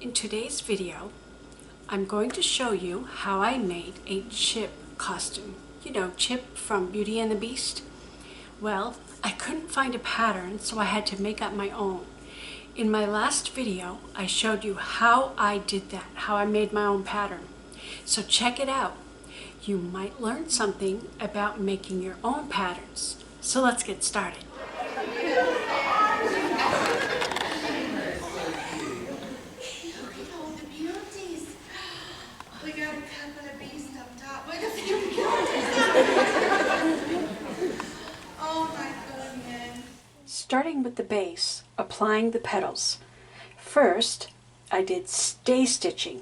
In today's video, I'm going to show you how I made a Chip costume. You know, Chip from Beauty and the Beast? Well, I couldn't find a pattern, so I had to make up my own. In my last video, I showed you how I did that, how I made my own pattern. So check it out. You might learn something about making your own patterns. So let's get started. We got a couple of bees up top with a few Oh my goodness. Starting with the base, applying the petals. First, I did stay stitching,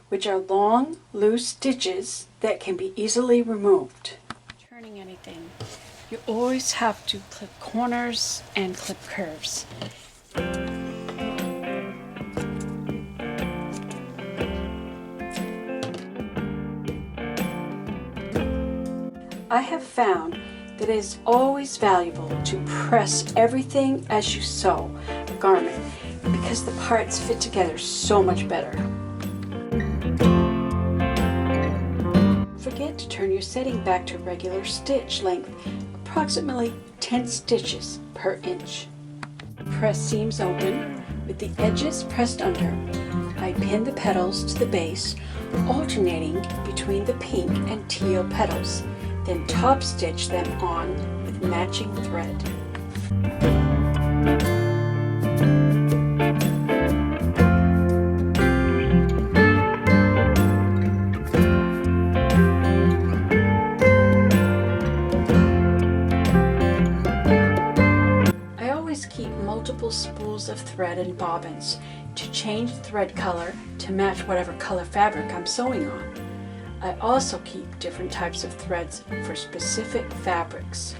which are long, loose stitches that can be easily removed. Turning anything, you always have to clip corners and clip curves. I have found that it is always valuable to press everything as you sew a garment because the parts fit together so much better. Forget to turn your setting back to regular stitch length, approximately 10 stitches per inch. Press seams open with the edges pressed under. I pin the petals to the base, alternating between the pink and teal petals. Then top stitch them on with matching thread. I always keep multiple spools of thread and bobbins to change thread color to match whatever color fabric I'm sewing on. I also keep different types of threads for specific fabrics.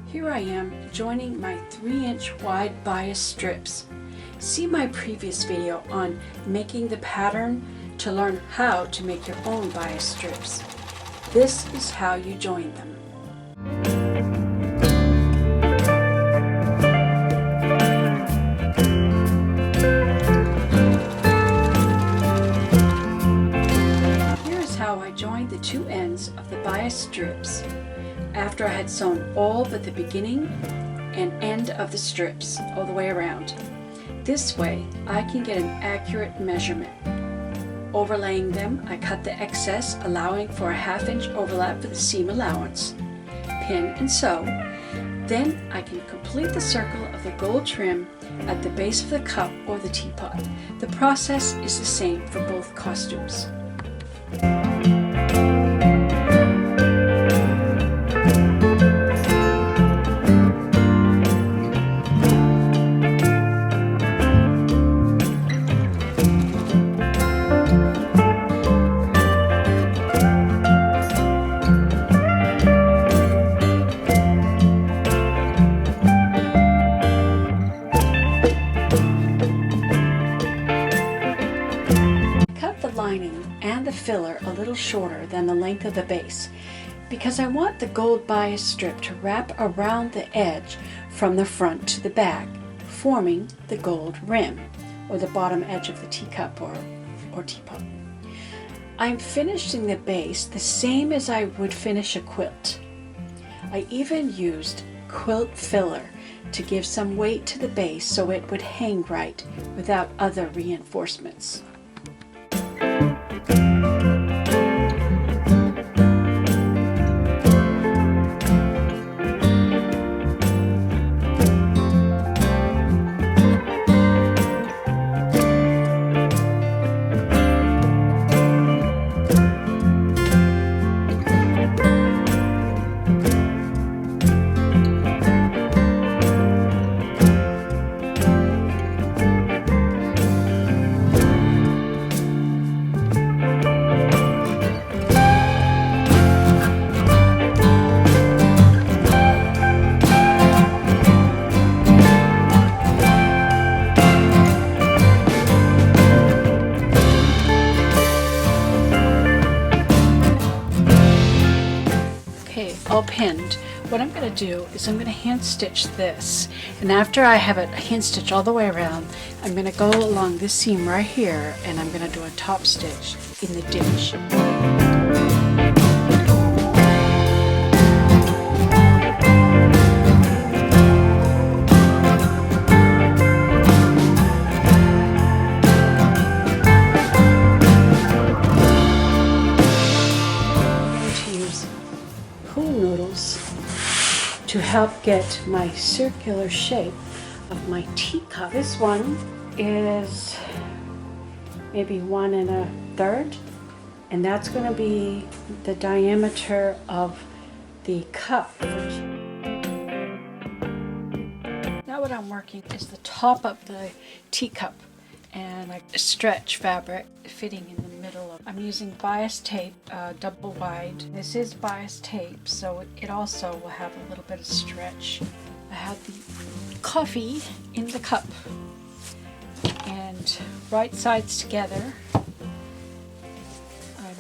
Here I am joining my 3-inch wide bias strips. See my previous video on making the pattern to learn how to make your own bias strips. This is how you join them. Joined the two ends of the bias strips after I had sewn all but the beginning and end of the strips all the way around. This way I can get an accurate measurement. Overlaying them, I cut the excess, allowing for a 1/2 inch overlap for the seam allowance. Pin and sew. Then I can complete the circle of the gold trim at the base of the cup or the teapot. The process is the same for both costumes. And the filler a little shorter than the length of the base because I want the gold bias strip to wrap around the edge from the front to the back, forming the gold rim or the bottom edge of the teacup or teapot. I'm finishing the base the same as I would finish a quilt. I even used quilt filler to give some weight to the base so it would hang right without other reinforcements. all pinned. What I'm going to do is I'm going to hand stitch this, and after I have it hand stitched all the way around, I'm going to go along this seam right here and I'm going to do a top stitch in the ditch. To help get my circular shape of my teacup. This one is maybe 1 1/3, and that's going to be the diameter of the cup. Now what I'm working is the top of the teacup and a stretch fabric fitting in the middle of. I'm using bias tape, double wide. This is bias tape, so it also will have a little bit of stretch. I have the coffee in the cup and right sides together. I'm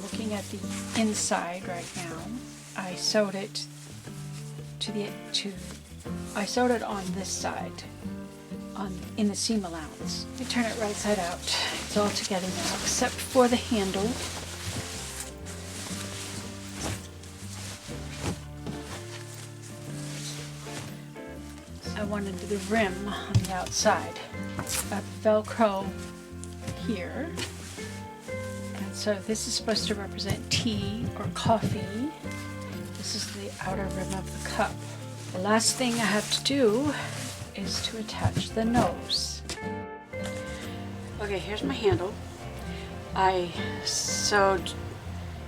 looking at the inside right now. I sewed it I sewed it on this side. In the seam allowance. We turn it right side out. It's all together now except for the handle. I wanted the rim on the outside. A Velcro here. And so this is supposed to represent tea or coffee. This is the outer rim of the cup. The last thing I have to do is to attach the nose. Okay, here's my handle. I sewed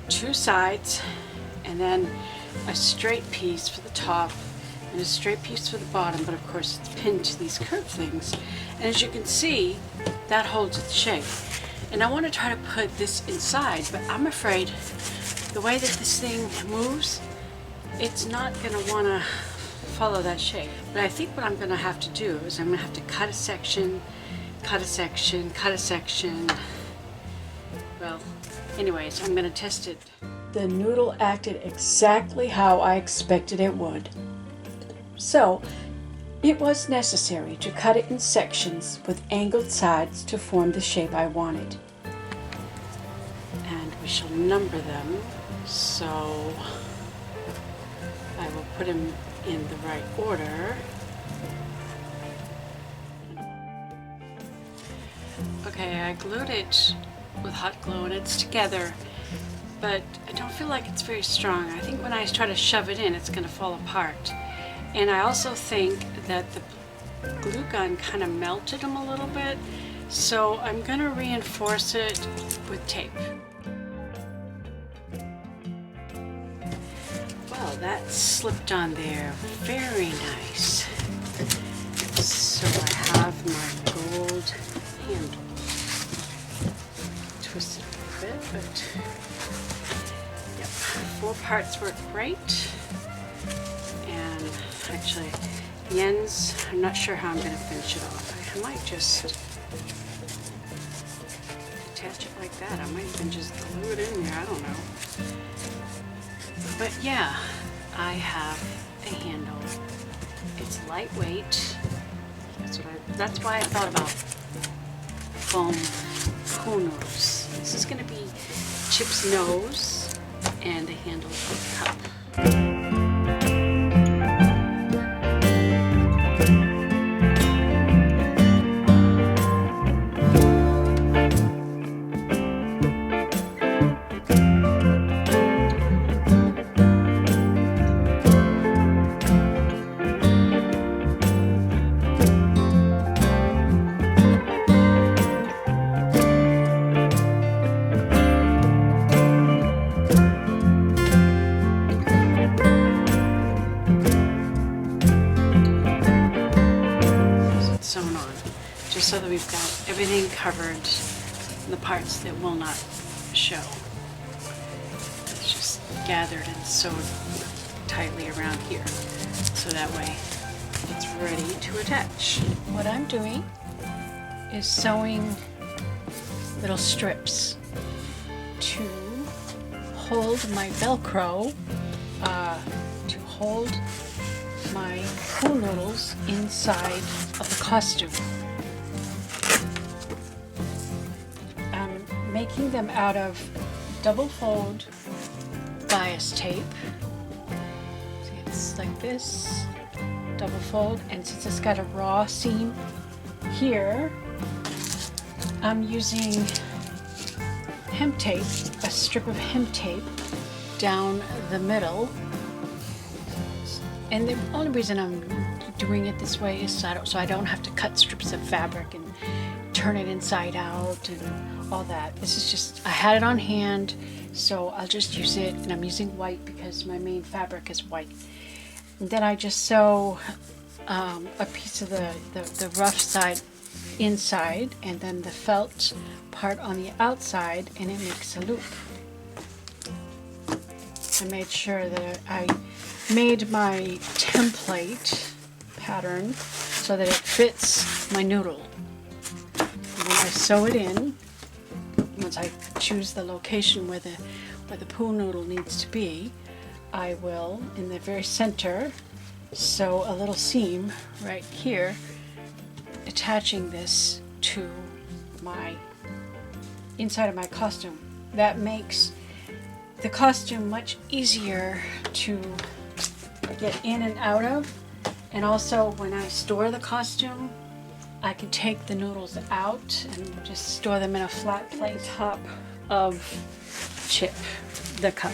2 sides and then a straight piece for the top and a straight piece for the bottom, but of course it's pinned to these curved things. And as you can see, that holds its shape. And I want to try to put this inside, but I'm afraid the way that this thing moves, it's not going to want to follow that shape. But I think what I'm going to have to do is I'm going to have to cut a section, cut a section, cut a section. Well, anyways, I'm going to test it. The noodle acted exactly how I expected it would. So, it was necessary to cut it in sections with angled sides to form the shape I wanted. And we shall number them, so I will put them in the right order. Okay, I glued it with hot glue and it's together, but I don't feel like it's very strong. I think when I try to shove it in, it's going to fall apart. And I also think that the glue gun kind of melted them a little bit, so I'm going to reinforce it with tape. Well, that slipped on there very nice. So I have my gold handle. Twist it a little bit, but yep, 4 parts work great. And actually, the ends, I'm not sure how I'm going to finish it off. I might just attach it like that. I might even just glue it in there. I don't know. But yeah, I have a handle. It's lightweight. That's why I thought about foam cooners. This is going to be Chip's nose and the handle of the cup. Sewn on, just so that we've got everything covered in the parts that will not show. It's just gathered and sewed tightly around here, so that way it's ready to attach. What I'm doing is sewing little strips to hold my Velcro to hold my pool noodles inside of the costume. I'm making them out of double fold bias tape. See, it's like this, double fold, and since it's got a raw seam here, I'm using hem tape, a strip of hem tape down the middle. And the only reason I'm doing it this way is so I don't have to cut strips of fabric and turn it inside out and all that. This is just, I had it on hand, so I'll just use it, and I'm using white because my main fabric is white. And then I just sew a piece of the rough side inside, and then the felt part on the outside, and it makes a loop. I made sure that I made my template pattern so that it fits my noodle. And when I sew it in, once I choose the location where the pool noodle needs to be, I will, in the very center, sew a little seam right here, attaching this to my inside of my costume. That makes the costume much easier to get in and out of, and also when I store the costume, I can take the noodles out and just store them in a flat plate top of chip, the cup.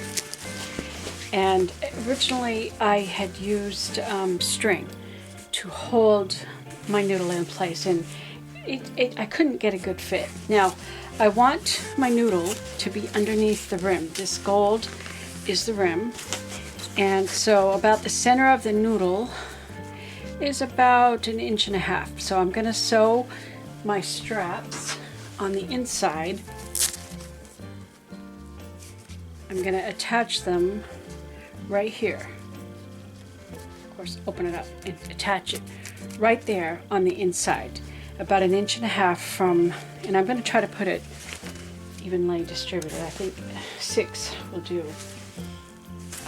And originally I had used string to hold my noodle in place, and I couldn't get a good fit. Now I want my noodle to be underneath the rim. This gold is the rim, and so about the center of the noodle is about 1.5 inches. So I'm going to sew my straps on the inside. I'm going to attach them right here. Of course, open it up and attach it right there on the inside, about 1.5 inches from, and I'm going to try to put it evenly distributed. I think 6 will do.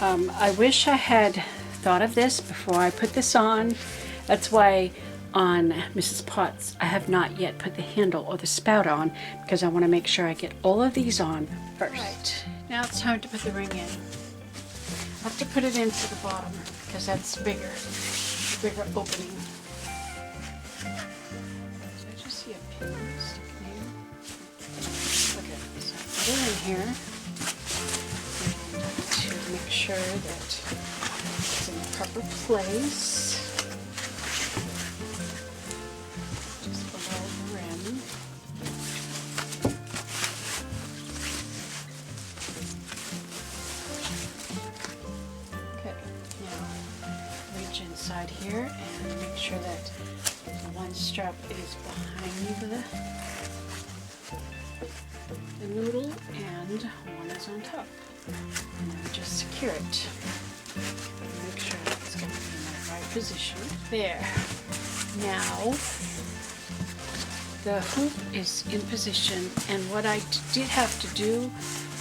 I wish I had thought of this before I put this on. That's why on Mrs. Potts I have not yet put the handle or the spout on, because I want to make sure I get all of these on first. Right, now it's time to put the ring in. I have to put it into the bottom because that's bigger, bigger opening. So I just see a pin sticking here. Okay, so I put it in here, and to make sure that it's in the proper place, just below the rim. Okay, now reach inside here and make sure that one strap is behind the noodle and one is on top. And then just secure it. Make sure it's going to be in the right position. There. Now the hoop is in position, and what I did have to do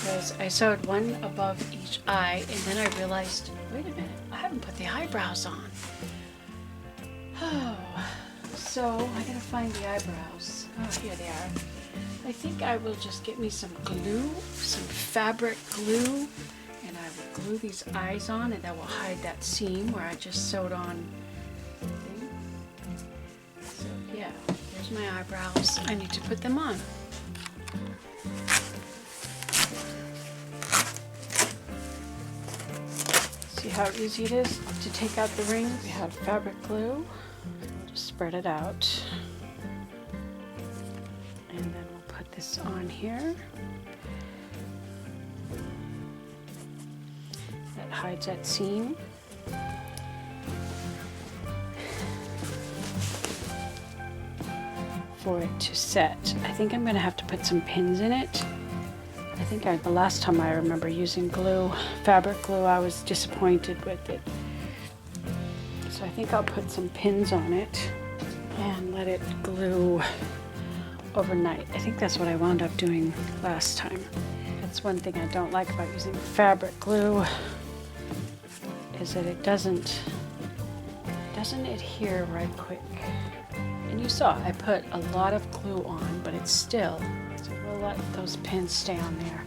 was I sewed one above each eye, and then I realized, wait a minute, I haven't put the eyebrows on. Oh, so I gotta find the eyebrows. Oh, here they are. I think I will just get me some glue, some fabric glue, and I will glue these eyes on, and that will hide that seam where I just sewed on. So yeah, here's my eyebrows. I need to put them on. See how easy it is to take out the ring? We have fabric glue. We'll just spread it out. And then we'll put this on here. That hides that seam. For it to set, I think I'm going to have to put some pins in it. I think the last time I remember using glue, fabric glue, I was disappointed with it. So I think I'll put some pins on it and let it glue overnight. I think that's what I wound up doing last time. That's one thing I don't like about using fabric glue. is that it doesn't adhere right quick. And you saw I put a lot of glue on, but it's still, so we'll let those pins stay on there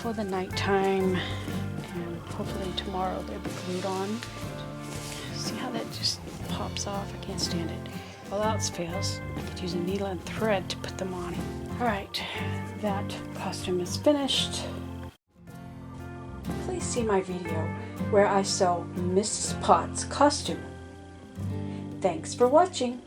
for the nighttime, and hopefully tomorrow they'll be glued on. See how that just pops off? I can't stand it. All else fails, I could use a needle and thread to put them on. Alright, that costume is finished. Please see my video where I sew Mrs. Potts' costume. Thanks for watching.